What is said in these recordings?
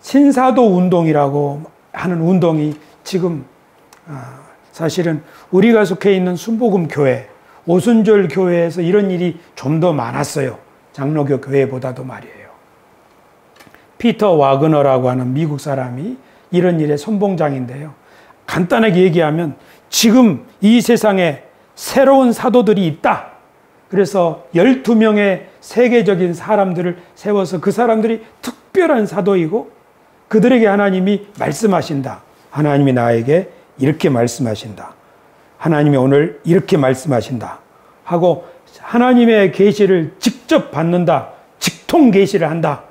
신사도 운동이라고 하는 운동이 지금 사실은 우리가 속해 있는 순복음 교회, 오순절 교회에서 이런 일이 좀 더 많았어요. 장로교 교회보다도 말이에요. 피터 와그너라고 하는 미국 사람이 이런 일의 선봉장인데요. 간단하게 얘기하면 지금 이 세상에 새로운 사도들이 있다. 그래서 12명의 세계적인 사람들을 세워서 그 사람들이 특별한 사도이고 그들에게 하나님이 말씀하신다. 하나님이 나에게 이렇게 말씀하신다. 하나님이 오늘 이렇게 말씀하신다. 하고 하나님의 계시를 직접 받는다. 직통 계시를 한다.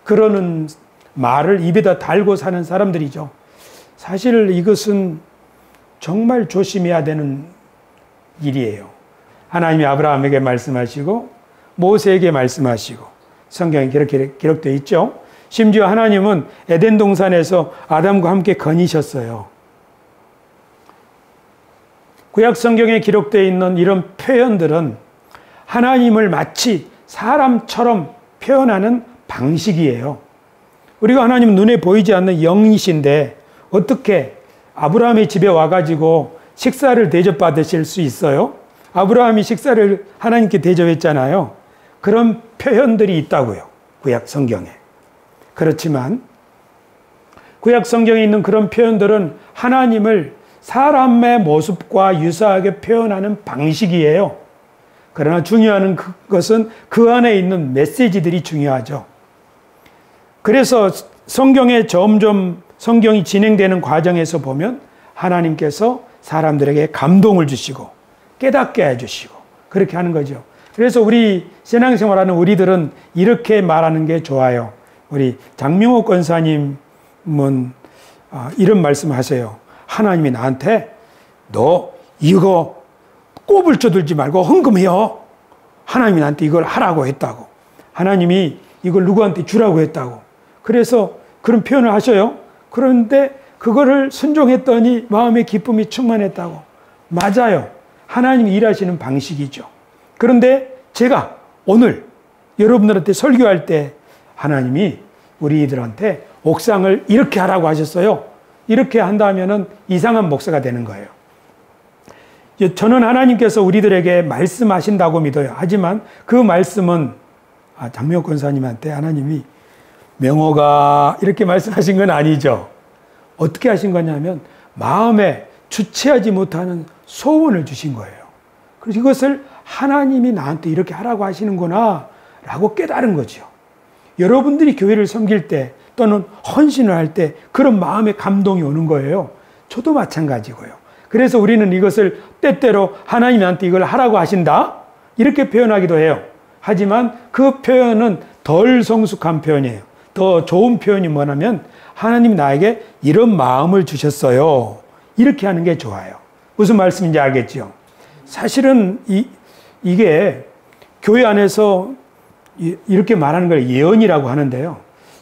그러는 말을 입에다 달고 사는 사람들이죠. 사실 이것은 정말 조심해야 되는 일이에요. 하나님이 아브라함에게 말씀하시고 모세에게 말씀하시고 성경에 그렇게 기록되어 있죠. 심지어 하나님은 에덴 동산에서 아담과 함께 거니셨어요. 구약 성경에 기록되어 있는 이런 표현들은 하나님을 마치 사람처럼 표현하는 방식이에요. 우리가 하나님 눈에 보이지 않는 영이신데 어떻게 아브라함의 집에 와가지고 식사를 대접받으실 수 있어요? 아브라함이 식사를 하나님께 대접했잖아요. 그런 표현들이 있다고요. 구약 성경에. 그렇지만 구약 성경에 있는 그런 표현들은 하나님을 사람의 모습과 유사하게 표현하는 방식이에요. 그러나 중요한 것은 그 안에 있는 메시지들이 중요하죠. 그래서 성경에 점점 성경이 진행되는 과정에서 보면 하나님께서 사람들에게 감동을 주시고 깨닫게 해주시고 그렇게 하는 거죠. 그래서 우리 신앙생활하는 우리들은 이렇게 말하는 게 좋아요. 우리 장명호 권사님은 이런 말씀하세요. 하나님이 나한테 너 이거 꼽을 쳐들지 말고 헌금해요. 하나님이 나한테 이걸 하라고 했다고. 하나님이 이걸 누구한테 주라고 했다고. 그래서 그런 표현을 하셔요. 그런데 그거를 순종했더니 마음의 기쁨이 충만했다고. 맞아요. 하나님이 일하시는 방식이죠. 그런데 제가 오늘 여러분들한테 설교할 때 하나님이 우리들한테 옥상을 이렇게 하라고 하셨어요. 이렇게 한다면은 이상한 목사가 되는 거예요. 저는 하나님께서 우리들에게 말씀하신다고 믿어요. 하지만 그 말씀은 장명호 권사님한테 하나님이 명호가 이렇게 말씀하신 건 아니죠. 어떻게 하신 거냐면 마음에 주체하지 못하는 소원을 주신 거예요. 그래서 이것을 하나님이 나한테 이렇게 하라고 하시는구나 라고 깨달은 거죠. 여러분들이 교회를 섬길 때 또는 헌신을 할 때 그런 마음의 감동이 오는 거예요. 저도 마찬가지고요. 그래서 우리는 이것을 때때로 하나님이 나한테 이걸 하라고 하신다 이렇게 표현하기도 해요. 하지만 그 표현은 덜 성숙한 표현이에요. 더 좋은 표현이 뭐냐면 하나님이 나에게 이런 마음을 주셨어요. 이렇게 하는 게 좋아요. 무슨 말씀인지 알겠죠? 사실은 이게 교회 안에서 이렇게 말하는 걸 예언이라고 하는데요.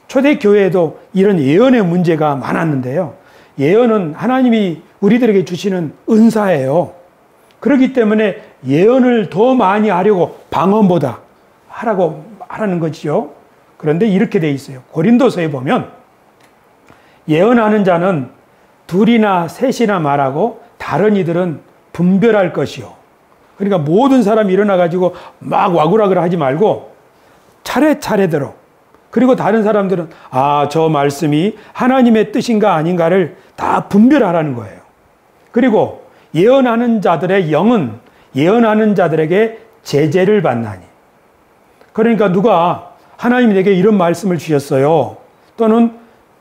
초대교회에도 이런 예언의 문제가 많았는데요. 예언은 하나님이 우리들에게 주시는 은사예요. 그렇기 때문에 예언을 더 많이 하려고 방언보다 하라고 말하는 거죠. 그런데 이렇게 돼 있어요. 고린도서에 보면 예언하는 자는 둘이나 셋이나 말하고 다른 이들은 분별할 것이요. 그러니까 모든 사람이 일어나가지고 막 와글와글 하지 말고 차례차례대로 그리고 다른 사람들은 저 말씀이 하나님의 뜻인가 아닌가를 다 분별하라는 거예요. 그리고 예언하는 자들의 영은 예언하는 자들에게 제재를 받나니. 그러니까 누가 하나님이 내게 이런 말씀을 주셨어요. 또는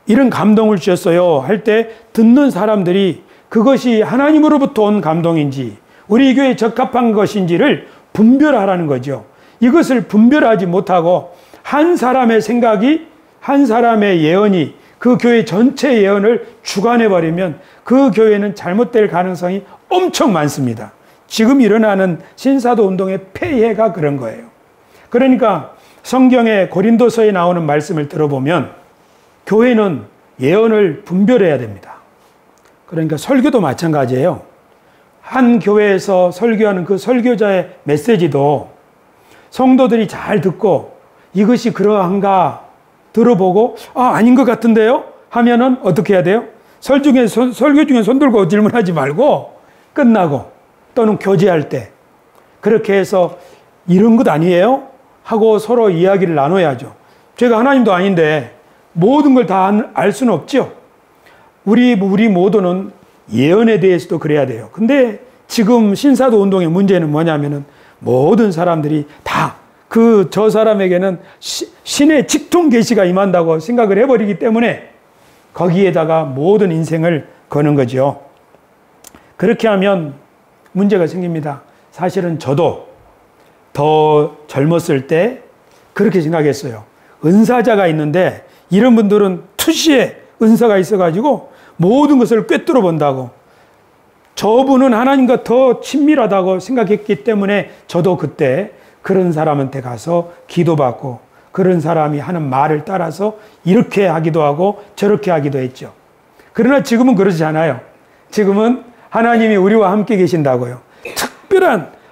이런 감동을 주셨어요. 할 때 듣는 사람들이 그것이 하나님으로부터 온 감동인지 우리 교회에 적합한 것인지를 분별하라는 거죠. 이것을 분별하지 못하고 한 사람의 생각이 한 사람의 예언이 그 교회 전체 예언을 주관해버리면 그 교회는 잘못될 가능성이 엄청 많습니다. 지금 일어나는 신사도 운동의 폐해가 그런 거예요. 그러니까 성경의 고린도서에 나오는 말씀을 들어보면 교회는 예언을 분별해야 됩니다. 그러니까 설교도 마찬가지예요. 한 교회에서 설교하는 그 설교자의 메시지도 성도들이 잘 듣고 이것이 그러한가 들어보고 아닌 것 같은데요? 하면은 어떻게 해야 돼요? 설교 중에 손 들고 질문하지 말고 끝나고 또는 교제할 때 그렇게 해서 이런 것 아니에요? 하고 서로 이야기를 나눠야죠. 제가 하나님도 아닌데 모든 걸 다 알 수는 없죠. 우리 모두는 예언에 대해서도 그래야 돼요. 근데 지금 신사도 운동의 문제는 뭐냐면은 모든 사람들이 다 저 사람에게는 신의 직통 계시가 임한다고 생각을 해버리기 때문에 거기에다가 모든 인생을 거는 거죠. 그렇게 하면 문제가 생깁니다. 사실은 저도 더 젊었을 때 그렇게 생각했어요. 은사자가 있는데 이런 분들은 투시에 은사가 있어가지고 모든 것을 꿰뚫어 본다고. 저분은 하나님과 더 친밀하다고 생각했기 때문에 저도 그때 그런 사람한테 가서 기도받고 그런 사람이 하는 말을 따라서 이렇게 하기도 하고 저렇게 하기도 했죠. 그러나 지금은 그러지 않아요. 지금은 하나님이 우리와 함께 계신다고요.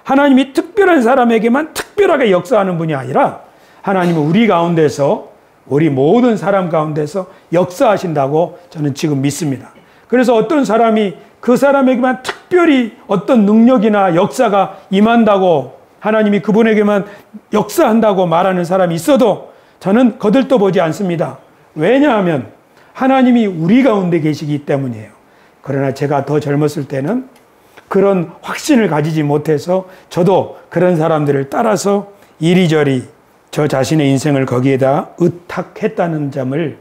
하나님이 특별한 사람에게만 특별하게 역사하는 분이 아니라 하나님은 우리 가운데서 우리 모든 사람 가운데서 역사하신다고 저는 지금 믿습니다. 그래서 어떤 사람이 그 사람에게만 특별히 어떤 능력이나 역사가 임한다고 하나님이 그분에게만 역사한다고 말하는 사람이 있어도 저는 거들떠보지 않습니다. 왜냐하면 하나님이 우리 가운데 계시기 때문이에요. 그러나 제가 더 젊었을 때는 그런 확신을 가지지 못해서 저도 그런 사람들을 따라서 이리저리 저 자신의 인생을 거기에다 의탁했다는 점을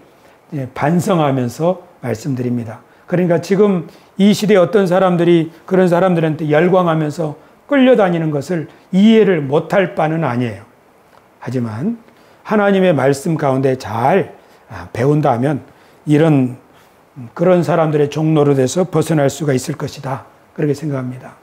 반성하면서 말씀드립니다. 그러니까 지금 이 시대에 어떤 사람들이 그런 사람들한테 열광하면서 끌려다니는 것을 이해를 못할 바는 아니에요. 하지만 하나님의 말씀 가운데 잘 배운다면 그런 사람들의 종로로 돼서 벗어날 수가 있을 것이다. 그렇게 생각합니다.